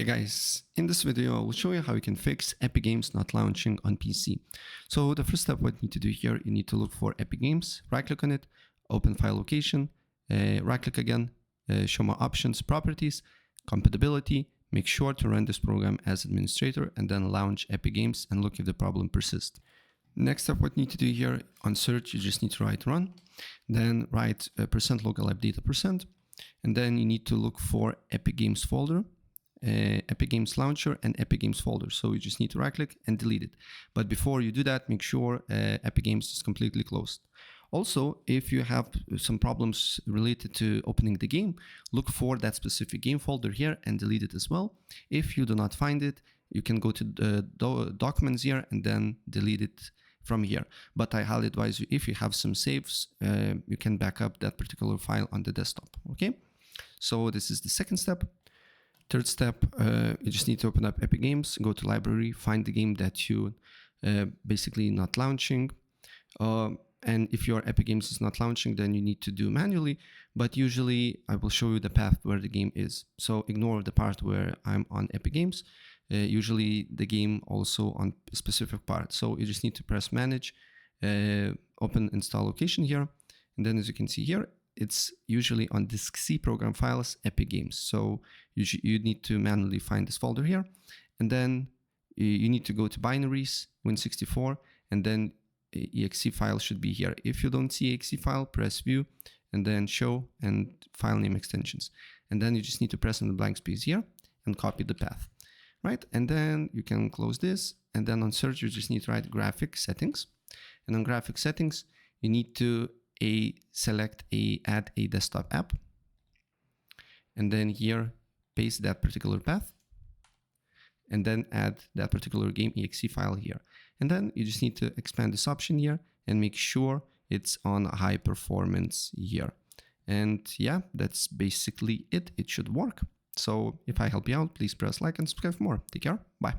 Hey guys, in this video I will show you how you can fix Epic Games not launching on PC. So the first step what you need to do here, you need to look for Epic Games, right click on it, open file location, right click again, show more options, properties, compatibility, make sure to run this program as administrator and then launch Epic Games and look if the problem persists. Next up, what you need to do here on search, you just need to write run, then write %local app data %, and then you need to look for Epic Games folder, Epic Games Launcher and Epic Games folder. So you just need to right click and delete it. But before you do that, make sure Epic Games is completely closed. Also, if you have some problems related to opening the game, look for that specific game folder here and delete it as well. If you do not find it, you can go to the documents here and then delete it from here. But I highly advise you, if you have some saves, you can back up that particular file on the desktop. Okay, so this is the second step. Third step, you just need to open up Epic Games, go to library, find the game that you basically not launching. And if your Epic Games is not launching, then you need to do manually, but usually I will show you the path where the game is. So ignore the part where I'm on Epic Games. Usually the game also on a specific part. So you just need to press manage, open install location here. And then as you can see here, it's usually on disk C program files, Epic Games. So you need to manually find this folder here. And then you need to go to binaries, Win64, and then exe file should be here. If you don't see exe file, press view and then show and file name extensions. And then you just need to press on the blank space here and copy the path, right? And then you can close this. And then on search, you just need to write graphic settings. And on graphic settings, you need to select add a desktop app. And then here, paste that particular path. And then add that particular game exe file here. And then you just need to expand this option here and make sure it's on high performance here. And yeah, that's basically it. It should work. So if I help you out, please press like and subscribe for more. Take care. Bye.